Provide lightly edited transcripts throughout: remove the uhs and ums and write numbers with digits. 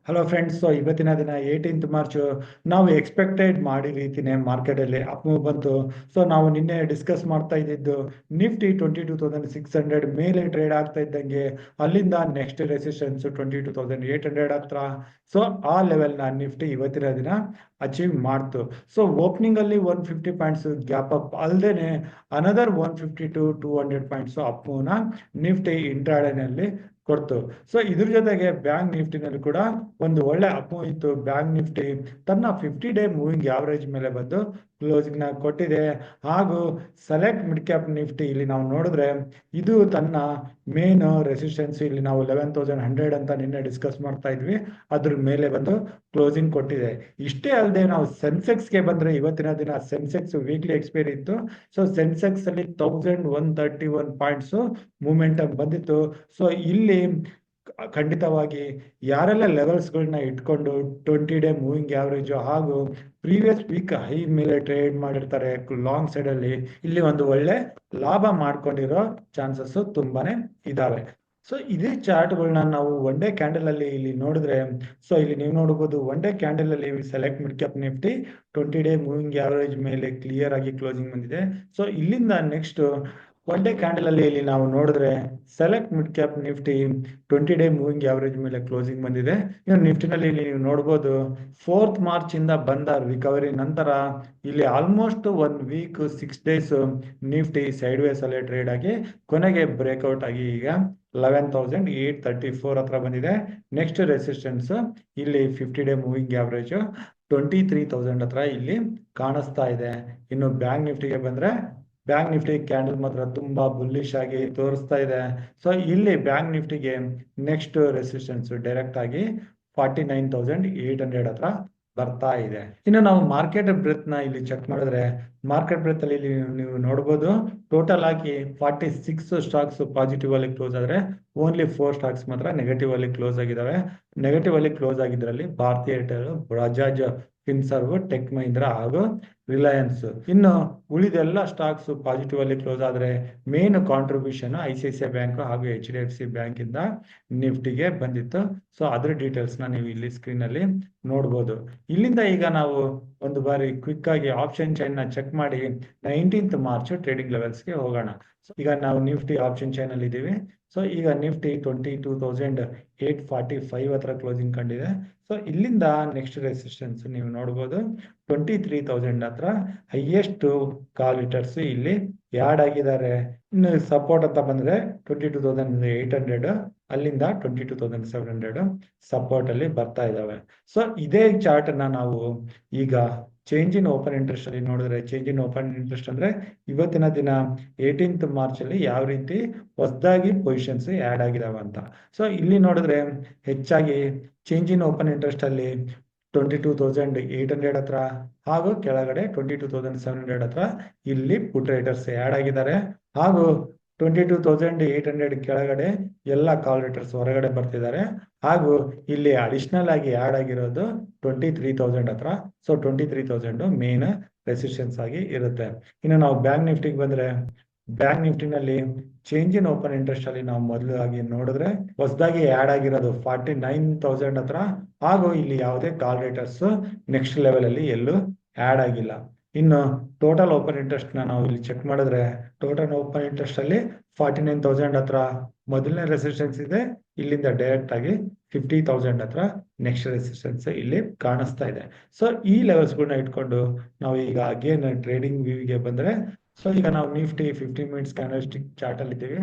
Hello friends, ಇವತ್ತಿನ ದಿನ 18th March ನಾವು ಎಕ್ಸ್ಪೆಕ್ಟೆಡ್ ಮಾಡಿ ರೀತಿನೇ ಮಾರ್ಕೆಟಲ್ಲಿ ಅಪ್ ಮೂವ್ ಬಂತು. ನಾವು ನಿನ್ನೆ ಡಿಸ್ಕಸ್ ಮಾಡ್ತಾ ಇದ್ದಿದ್ದು ನಿಫ್ಟಿ 22,600 ಮೇಲೆ ಟ್ರೇಡ್ ಆಗ್ತಾ ಇದ್ದಂಗೆ ಅಲ್ಲಿಂದ ನೆಕ್ಸ್ಟ್ ರೆಸಿಸ್ಟೆನ್ಸ್ 22,800 ಹತ್ರ. ಆ ಲೆವೆಲ್ನ ನಿಫ್ಟಿ ಇವತ್ತಿನ ದಿನ ಅಚೀವ್ ಮಾಡ್ತು. ಓಪನಿಂಗ್ ಅಲ್ಲಿ 150 ಪಾಯಿಂಟ್ಸ್ ಗ್ಯಾಪ್ ಅಪ್ ಅಲ್ಲದೆ ಅನದರ್ 150 to 200 ಪಾಯಿಂಟ್ಸ್ ಅಪ್ ಮೂವ್ನ ನಿಫ್ಟಿ ಇಂಟ್ರಾಡೇನಲ್ಲಿ ಕೊಡ್ತು. ಇದ್ರ ಜೊತೆಗೆ ಬ್ಯಾಂಕ್ ನಿಫ್ಟಿನಲ್ಲಿ ಕೂಡ ಒಂದು ಒಳ್ಳೆ ಅಪ್ ಮೂವ್ ಇತ್ತು. ಬ್ಯಾಂಕ್ ನಿಫ್ಟಿ ತನ್ನ 50-ಡೇ ಮೂವಿಂಗ್ ಆವರೇಜ್ ಮೇಲೆ ಬಂದು ಕ್ಲೋಸಿಂಗ್ ನ ಕೊಟ್ಟಿದೆ. ಹಾಗೂ ಸೆಲೆಕ್ಟ್ ಮಿಡ್ ಕ್ಯಾಪ್ ನಿಫ್ಟಿ ಇಲ್ಲಿ ನಾವು ನೋಡಿದ್ರೆ ಇದು ತನ್ನ ಮೇನ್ ರೆಸಿಸ್ಟೆನ್ಸ್ ಇಲ್ಲಿ ನಾವು 11,100 ಅಂತ ನಿನ್ನೆ ಡಿಸ್ಕಸ್ ಮಾಡ್ತಾ ಇದ್ವಿ, ಅದ್ರ ಮೇಲೆ ಬಂದು ಕ್ಲೋಸಿಂಗ್ ಕೊಟ್ಟಿದೆ. ಇಷ್ಟೇ ಅಲ್ಲದೆ ನಾವು ಸೆನ್ಸೆಕ್ಸ್ಗೆ ಬಂದ್ರೆ ಇವತ್ತಿನ ದಿನ ಸೆನ್ಸೆಕ್ಸ್ ವೀಕ್ಲಿ ಎಕ್ಸ್ಪೈರಿ ಇತ್ತು. ಸೆನ್ಸೆಕ್ಸ್ ಅಲ್ಲಿ 1,131 ಪಾಯಿಂಟ್ಸ್ ಮೂಮೆಂಟಮ್ ಬಂದಿತ್ತು. ಇಲ್ಲಿ ಖಂಡಿತವಾಗಿ ಯಾರೆಲ್ಲ ಲೆವೆಲ್ಸ್ಗಳನ್ನ ಇಟ್ಕೊಂಡು 20-ಡೇ ಮೂವಿಂಗ್ ಆವರೇಜ್ ಹಾಗೂ ಪ್ರೀವಿಯಸ್ ವೀಕ್ ಹೈ ಮೇಲೆ ಟ್ರೇಡ್ ಮಾಡಿರ್ತಾರೆ ಲಾಂಗ್ ಸೈಡ್ ಅಲ್ಲಿ, ಇಲ್ಲಿ ಒಂದು ಒಳ್ಳೆ ಲಾಭ ಮಾಡ್ಕೊಂಡಿರೋ ಚಾನ್ಸಸ್ ತುಂಬಾನೇ ಇದಾವೆ. ಇದೇ ಚಾರ್ಟ್ಗಳನ್ನ ನಾವು ಒನ್ ಡೇ ಕ್ಯಾಂಡಲ್ ಅಲ್ಲಿ ಇಲ್ಲಿ ನೋಡಿದ್ರೆ, ಇಲ್ಲಿ ನೀವು ನೋಡಬಹುದು ಒನ್ ಡೇ ಕ್ಯಾಂಡಲ್ ಅಲ್ಲಿ ಸೆಲೆಕ್ಟ್ ಮಿಡ್ ಕ್ಯಾಪ್ ನಿಫ್ಟಿ 20-ಡೇ ಮೂವಿಂಗ್ ಆವರೇಜ್ ಮೇಲೆ ಕ್ಲಿಯರ್ ಆಗಿ ಕ್ಲೋಸಿಂಗ್ ಬಂದಿದೆ. ಇಲ್ಲಿಂದ ನೆಕ್ಸ್ಟ್ ಒನ್ ಡೇ ಕ್ಯಾಂಡಲ್ ಅಲ್ಲಿ ಇಲ್ಲಿ ನಾವು ನೋಡಿದ್ರೆ ಸೆಲೆಕ್ಟ್ ಮಿಡ್ ಕ್ಯಾಪ್ ನಿಫ್ಟಿ 20-ಡೇ ಮೂವಿಂಗ್ ಆವರೇಜ್ ಮೇಲೆ ಕ್ಲೋಸಿಂಗ್ ಬಂದಿದೆ. ಇನ್ನು ನಿಫ್ಟಿನಲ್ಲಿ ಇಲ್ಲಿ ನೀವು ನೋಡಬಹುದು 4th ಮಾರ್ಚ್ ಇಂದ ಬಂದ ರಿಕವರಿ ನಂತರ ಇಲ್ಲಿ almost 1 week 6 days Nifty sideways ಅಲ್ಲೇ ಟ್ರೇಡ್ ಆಗಿ ಕೊನೆಗೆ ಬ್ರೇಕ್ಔಟ್ ಆಗಿ ಈಗ 11,834 ಹತ್ರ ಬಂದಿದೆ. ನೆಕ್ಸ್ಟ್ ರೆಸಿಸ್ಟೆನ್ಸ್ ಇಲ್ಲಿ 50-ಡೇ ಮೂವಿಂಗ್ ಆವರೇಜ್ 23,000 ಹತ್ರ ಇಲ್ಲಿ ಕಾಣಿಸ್ತಾ ಇದೆ. ಇನ್ನು ಬ್ಯಾಂಕ್ ನಿಫ್ಟಿಗೆ ಬಂದ್ರೆ ಬ್ಯಾಂಕ್ ನಿಫ್ಟಿ ಕ್ಯಾಂಡಲ್ ಮಾತ್ರ ತುಂಬಾ ಬುಲ್ಲಿಶ್ ಆಗಿ ತೋರಿಸ್ತಾ ಇದೆ. ಇಲ್ಲಿ ಬ್ಯಾಂಕ್ ನಿಫ್ಟಿಗೆ ನೆಕ್ಸ್ಟ್ ರೆಸಿಸ್ಟೆನ್ಸ್ ಡೈರೆಕ್ಟ್ ಆಗಿ 49,800 ಹತ್ರ ಬರ್ತಾ ಇದೆ. ಇನ್ನು ನಾವು ಮಾರ್ಕೆಟ್ ಬ್ರೆತ್ ನ ಇಲ್ಲಿ ಚೆಕ್ ಮಾಡಿದ್ರೆ ಮಾರ್ಕೆಟ್ ಬ್ರೆತ್ ಅಲ್ಲಿ ನೀವು ನೋಡಬಹುದು ಟೋಟಲ್ ಆಗಿ 46 ಸ್ಟಾಕ್ಸ್ ಪಾಸಿಟಿವ್ ಅಲ್ಲಿ ಕ್ಲೋಸ್ ಆದ್ರೆ ಓನ್ಲಿ 4 ಸ್ಟಾಕ್ಸ್ ಮಾತ್ರ ನೆಗೆಟಿವ್ ಅಲ್ಲಿ ಕ್ಲೋಸ್ ಆಗಿದಾವೆ. ನೆಗೆಟಿವ್ ಅಲ್ಲಿ ಕ್ಲೋಸ್ ಆಗಿದ್ರಲ್ಲಿ ಭಾರತೀಯ ಏರ್ಟೆಲ್, ಬಜಾಜ್ ಫಿನ್ಸರ್ವ್, ಟೆಕ್ ಮಹೀಂದ್ರಾ ಹಾಗೂ ರಿಲಯನ್ಸ್. ಇನ್ನು ಉಳಿದೆಲ್ಲ ಸ್ಟಾಕ್ಸ್ ಪಾಸಿಟಿವ್ ಅಲ್ಲಿ ಕ್ಲೋಸ್ ಆದ್ರೆ ಮೇನ್ ಕಾಂಟ್ರಿಬ್ಯೂಷನ್ ICICI ಬ್ಯಾಂಕ್ ಹಾಗೂ HDFC ಬ್ಯಾಂಕ್ ಇಂದ ನಿಫ್ಟಿಗೆ ಬಂದಿತ್ತು. ಅದ್ರ ಡೀಟೇಲ್ಸ್ ನ ನೀವು ಇಲ್ಲಿ ಸ್ಕ್ರೀನ್ ಅಲ್ಲಿ ನೋಡಬಹುದು. ಇಲ್ಲಿಂದ ಈಗ ನಾವು ಒಂದು ಬಾರಿ ಕ್ವಿಕ್ ಆಗಿ ಆಪ್ಷನ್ ಚೈನ್ ನ ಚೆಕ್ ಮಾಡಿ 19th ಮಾರ್ಚ್ ಟ್ರೇಡಿಂಗ್ ಲೆವೆಲ್ಸ್ ಗೆ ಹೋಗೋಣ. ಈಗ ನಾವು ನಿಫ್ಟಿ ಆಪ್ಷನ್ ಚೈನ್ ಅಲ್ಲಿ ಇದ್ದೀವಿ. ಈಗ ನಿಫ್ಟಿ 22,845 ಹತ್ರ ಕ್ಲೋಸಿಂಗ್ ಕಂಡಿದೆ. ಇಲ್ಲಿಂದ ನೆಕ್ಸ್ಟ್ ರೆಸಿಸ್ಟೆನ್ಸ್ ನೀವು ನೋಡಬಹುದು 23,000 ಹತ್ರ ಹೈಯೆಸ್ಟ್ ಕಾಲ್ ಲೀಟರ್ಸ್ ಇಲ್ಲಿ ಯಾಡ್ ಆಗಿದ್ದಾರೆ. ಇನ್ನು ಸಪೋರ್ಟ್ ಅಂತ ಬಂದ್ರೆ 22,800, ಅಲ್ಲಿಂದ 22,700 ಸಪೋರ್ಟ್ ಅಲ್ಲಿ ಬರ್ತಾ ಇದಾವೆ. ಇದೇ ಚಾರ್ಟ್ ಅನ್ನ ನಾವು ಈಗ ಚೇಂಜ್ ಇನ್ ಓಪನ್ ಇಂಟ್ರೆಸ್ಟ್ ಅಲ್ಲಿ ನೋಡಿದ್ರೆ, ಚೇಂಜ್ ಇನ್ ಓಪನ್ ಇಂಟ್ರೆಸ್ಟ್ ಅಂದ್ರೆ ಇವತ್ತಿನ ದಿನ 18th ಮಾರ್ಚ್ ಅಲ್ಲಿ ಯಾವ ರೀತಿ ಹೊಸದಾಗಿ ಪೊಸಿಷನ್ಸ್ ಆಡ್ ಆಗಿದಾವೆ ಅಂತ. ಇಲ್ಲಿ ನೋಡಿದ್ರೆ ಹೆಚ್ಚಾಗಿ ಚೇಂಜ್ ಇನ್ ಓಪನ್ ಇಂಟ್ರೆಸ್ಟ್ ಅಲ್ಲಿ 22,800 ಹತ್ರ ಹಾಗೂ ಕೆಳಗಡೆ 22,700 ಹತ್ರ ಇಲ್ಲಿ ಪುಟ್ ರೈಟರ್ಸ್ ಆಡ್ ಆಗಿದ್ದಾರೆ. ಹಾಗೂ 22,800 ಕೆಳಗಡೆ ಎಲ್ಲ ಕಾಲ್ ರೈಟರ್ಸ್ ಹೊರಗಡೆ ಬರ್ತಿದ್ದಾರೆ. ಹಾಗೂ ಇಲ್ಲಿ ಅಡಿಷನಲ್ ಆಗಿ ಆಡ್ ಆಗಿರೋದು 23,000 ಹತ್ರ. 23,000 ಮೇನ್ ರೆಸಿಸ್ಟೆನ್ಸ್ ಆಗಿ ಇರುತ್ತೆ. ಇನ್ನು ನಾವು ಬ್ಯಾಂಕ್ ನಿಫ್ಟಿಗೆ ಬಂದ್ರೆ ಬ್ಯಾಂಕ್ ನಿಫ್ಟಿನಲ್ಲಿ ಚೇಂಜ್ ಇನ್ ಓಪನ್ ಇಂಟ್ರೆಸ್ಟ್ ಅಲ್ಲಿ ನಾವು ಮೊದಲಾಗಿ ನೋಡಿದ್ರೆ ಹೊಸದಾಗಿ ಆಡ್ ಆಗಿರೋದು 49,000 ಹತ್ರ. ಹಾಗೂ ಇಲ್ಲಿ ಯಾವುದೇ ಕಾಲ್ ರೇಟರ್ಸ್ ನೆಕ್ಸ್ಟ್ ಲೆವೆಲ್ ಅಲ್ಲಿ ಎಲ್ಲೂ ಆಡ್ ಆಗಿಲ್ಲ. ಇನ್ನು ಟೋಟಲ್ ಓಪನ್ ಇಂಟ್ರೆಸ್ಟ್ ನ ನಾವು ಇಲ್ಲಿ ಚೆಕ್ ಮಾಡಿದ್ರೆ ಟೋಟಲ್ ಓಪನ್ ಇಂಟ್ರೆಸ್ಟ್ ಅಲ್ಲಿ 49,000 ಹತ್ರ ಮೊದಲನೇ ರೆಸಿಸ್ಟೆನ್ಸ್ ಇದೆ. ಇಲ್ಲಿಂದ ಡೈರೆಕ್ಟ್ ಆಗಿ 50,000 ಹತ್ರ ನೆಕ್ಸ್ಟ್ ರೆಸಿಸ್ಟೆನ್ಸ್ ಇಲ್ಲಿ ಕಾಣಿಸ್ತಾ ಇದೆ. ಈ ಲೆವೆಲ್ಸ್ ಗಳನ್ನ ಇಟ್ಕೊಂಡು ನಾವು ಈಗ ಅಗೇನ್ ಟ್ರೇಡಿಂಗ್ ವ್ಯೂಗೆ ಬಂದ್ರೆ ಈಗ ನಾವು ನಿಫ್ಟಿ 15 ಮಿನಿಟ್ಸ್ ಕ್ಯಾಂಡಲ್ಸ್ಟಿಕ್ ಚಾರ್ಟ್ ಅಲ್ಲಿ ಇದ್ದೀವಿ.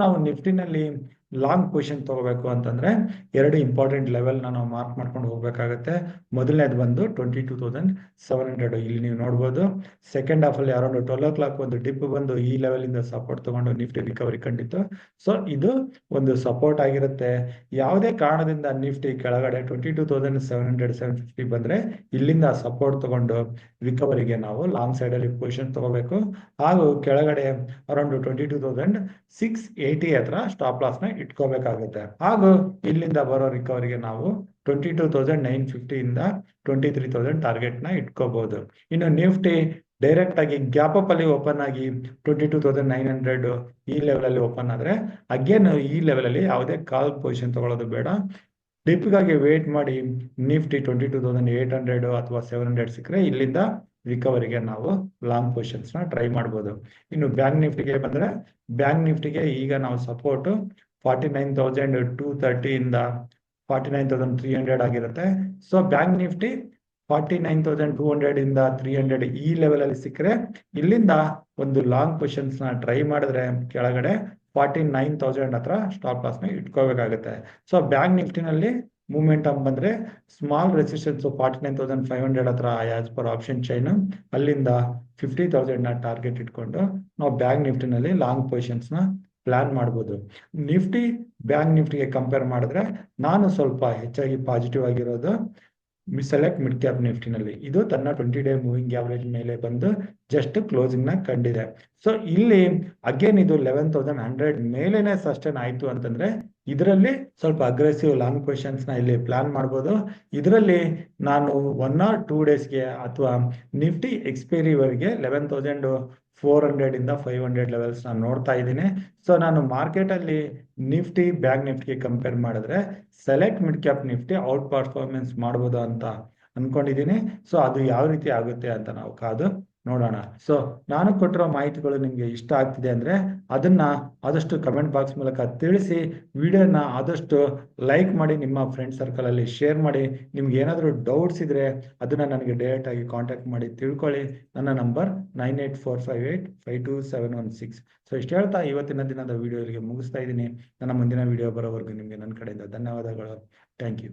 ನಾವು ನಿಫ್ಟಿನಲ್ಲಿ ಲಾಂಗ್ ಪೊಸಿಷನ್ ತಗೋಬೇಕು ಅಂತಂದ್ರೆ 2 ಇಂಪಾರ್ಟೆಂಟ್ ಲೆವೆಲ್ ನಾವು ಮಾರ್ಕ್ ಮಾಡ್ಕೊಂಡು ಹೋಗ್ಬೇಕಾಗತ್ತೆ. ಮೊದಲನೇದು ಬಂದು 22,700 ಇಲ್ಲಿ ನೀವು ನೋಡಬಹುದು. ಸೆಕೆಂಡ್ ಹಾಫ್ ಅಲ್ಲಿ ಅರೌಂಡ್ 12 o'clock ಒಂದು ಡಿಪ್ ಬಂದು ಈ ಲೆವೆಲ್ ಇಂದ ಸಪೋರ್ಟ್ ತಗೊಂಡು ನಿಫ್ಟಿ ರಿಕವರಿ ಕಂಡಿತ್ತು. ಇದು ಒಂದು ಸಪೋರ್ಟ್ ಆಗಿರುತ್ತೆ. ಯಾವುದೇ ಕಾರಣದಿಂದ ನಿಫ್ಟಿ ಕೆಳಗಡೆ 22,700 750 ಬಂದ್ರೆ ಇಲ್ಲಿಂದ ಸಪೋರ್ಟ್ ತಗೊಂಡು ರಿಕವರಿಗೆ ನಾವು ಲಾಂಗ್ ಸೈಡ್ ಅಲ್ಲಿ ಪೊಸಿಷನ್ ತಗೋಬೇಕು. ಹಾಗೂ ಕೆಳಗಡೆ ಅರೌಂಡ್ 22,680 ಹತ್ರ ಸ್ಟಾಪ್ ಲಾಸ್ ನ ಇಟ್ಕೋಬೇಕಾಗುತ್ತೆ. ಹಾಗೂ ಇಲ್ಲಿಂದ ಬರೋ ರಿಕವರಿಗೆ ನಾವು 22,950 ಇಂದ 23,000 ಟಾರ್ಗೆಟ್ ನ ಇಟ್ಕೋಬಹುದು. ಇನ್ನು ನಿಫ್ಟಿ ಡೈರೆಕ್ಟ್ ಆಗಿ ಗ್ಯಾಪ್ ಅಪ್ ಅಲ್ಲಿ ಓಪನ್ ಆಗಿ 22,900 ಈ ಲೆವೆಲ್ ಅಲ್ಲಿ ಓಪನ್ ಆದ್ರೆ ಅಗೇನ್ ಈ ಲೆವೆಲ್ ಅಲ್ಲಿ ಯಾವುದೇ ಕಾಲ್ ಪೊಸಿಷನ್ ತಗೊಳ್ಳೋದು ಬೇಡ. ಡಿಪ್ಗಾಗಿ ವೇಟ್ ಮಾಡಿ ನಿಫ್ಟಿ 22,800 ಅಥವಾ 700 ಸಿಕ್ಕರೆ ಇಲ್ಲಿಂದ ರಿಕವರಿಗೆ ನಾವು ಲಾಂಗ್ ಪೊಸಿಷನ್ಸ್ ನ ಟ್ರೈ ಮಾಡ್ಬೋದು. ಇನ್ನು ಬ್ಯಾಂಕ್ ನಿಫ್ಟಿಗೆ ಬಂದ್ರೆ ಬ್ಯಾಂಕ್ ನಿಫ್ಟಿಗೆ ಈಗ ನಾವು ಸಪೋರ್ಟ್ 49,230 ಇಂದ 49,300 ಆಗಿರುತ್ತೆ. ಸೊ ಬ್ಯಾಂಕ್ ನಿಫ್ಟಿ 49,200 ಇಂದ 300 ಈ ಲೆವೆಲ್ ಅಲ್ಲಿ ಸಿಕ್ಕರೆ ಇಲ್ಲಿಂದ ಒಂದು ಲಾಂಗ್ ಪೊಸಿಷನ್ಸ್ ನ ಟ್ರೈ ಮಾಡಿದ್ರೆ ಕೆಳಗಡೆ 49,000 ಹತ್ರ ಸ್ಟಾಪ್ ಲಾಸ್ ನ ಇಟ್ಕೋಬೇಕಾಗುತ್ತೆ. ಸೊ ಬ್ಯಾಂಕ್ ನಿಫ್ಟಿನಲ್ಲಿ ಮೂಮೆಂಟಮ್ ಬಂದ್ರೆ ಸ್ಮಾಲ್ ರೆಸಿಸ್ಟೆನ್ಸ್ 49,500 ಹತ್ರ ಆಸ್ ಪರ್ ಆಪ್ಷನ್ ಚೈನ್, ಅಲ್ಲಿಂದ 50,000 ನ ಟಾರ್ಗೆಟ್ ಇಟ್ಕೊಂಡು ನಾವು ಬ್ಯಾಂಕ್ ನಿಫ್ಟಿನಲ್ಲಿ ಲಾಂಗ್ ಪೊಸಿಷನ್ಸ್ ನ ಪ್ಲಾನ್ ಮಾಡ್ಬೋದು. ನಿಫ್ಟಿ ಬ್ಯಾಂಕ್ ನಿಫ್ಟಿಗೆ ಕಂಪೇರ್ ಮಾಡಿದ್ರೆ ನಾನು ಸ್ವಲ್ಪ ಹೆಚ್ಚಾಗಿ ಪಾಸಿಟಿವ್ ಆಗಿರೋದು ಸೆಲೆಕ್ಟ್ ಮಿಡ್ ಕ್ಯಾಪ್ ನಿಫ್ಟಿನಲ್ಲಿ. ಇದು ತನ್ನ 20-day ಮೂವಿಂಗ್ ಆವರೇಜ್ ಮೇಲೆ ಬಂದು ಜಸ್ಟ್ ಕ್ಲೋಸಿಂಗ್ ನ ಕಂಡಿದೆ. ಸೊ ಇಲ್ಲಿ ಅಗೇನ್ ಇದು 11,100 ಮೇಲೆನೆ ಸಸ್ಟೈನ್ ಆಯ್ತು ಅಂತಂದ್ರೆ ಇದರಲ್ಲಿ ಸ್ವಲ್ಪ ಅಗ್ರೆಸಿವ್ ಲಾಂಗ್ ಪೊಸಿಷನ್ಸ್ ನ ಇಲ್ಲಿ ಪ್ಲಾನ್ ಮಾಡ್ಬೋದು. ಇದರಲ್ಲಿ ನಾನು 1 or 2 ಡೇಸ್ಗೆ ಅಥವಾ ನಿಫ್ಟಿ ಎಕ್ಸ್ಪೈರಿ ವರೆಗೆ 11,400 ಇಂದ 500 ಲೆವೆಲ್ಸ್ ನಾನು ನೋಡ್ತಾ ಇದ್ದೀನಿ. ಸೊ ನಾನು ಮಾರ್ಕೆಟ್ ಅಲ್ಲಿ ನಿಫ್ಟಿ ಬ್ಯಾಂಕ್ ನಿಫ್ಟಿಗೆ ಕಂಪೇರ್ ಮಾಡಿದ್ರೆ select mid cap Nifty out performance ಮಾಡ್ಬೋದು ಅಂತ ಅನ್ಕೊಂಡಿದ್ದೀನಿ. ಸೊ ಅದು ಯಾವ ರೀತಿ ಆಗುತ್ತೆ ಅಂತ ನಾವು ಕಾದು ನೋಡೋಣ. ಸೊ ನಾನು ಕೊಟ್ಟಿರೋ ಮಾಹಿತಿಗಳು ನಿಮ್ಗೆ ಇಷ್ಟ ಆಗ್ತಿದೆ ಅಂದ್ರೆ ಅದನ್ನ ಆದಷ್ಟು ಕಮೆಂಟ್ ಬಾಕ್ಸ್ ಮೂಲಕ ತಿಳಿಸಿ, ವಿಡಿಯೋನ ಆದಷ್ಟು ಲೈಕ್ ಮಾಡಿ, ನಿಮ್ಮ ಫ್ರೆಂಡ್ ಸರ್ಕಲ್ ಅಲ್ಲಿ ಶೇರ್ ಮಾಡಿ. ನಿಮ್ಗೆ ಏನಾದರೂ ಡೌಟ್ಸ್ ಇದ್ರೆ ಅದನ್ನ ನನಗೆ ಡೈರೆಕ್ಟ್ ಆಗಿ ಕಾಂಟ್ಯಾಕ್ಟ್ ಮಾಡಿ ತಿಳ್ಕೊಳ್ಳಿ. ನನ್ನ ನಂಬರ್ 9845852716. ಸೊ ಇಷ್ಟು ಹೇಳ್ತಾ ಇವತ್ತಿನ ದಿನದ ವಿಡಿಯೋ ಇಲ್ಲಿಗೆ ಮುಗಿಸ್ತಾ ಇದ್ದೀನಿ. ನನ್ನ ಮುಂದಿನ ವಿಡಿಯೋ ಬರೋವರೆಗೂ ನಿಮಗೆ ನನ್ನ ಕಡೆಯಿಂದ ಧನ್ಯವಾದಗಳು. Thank you.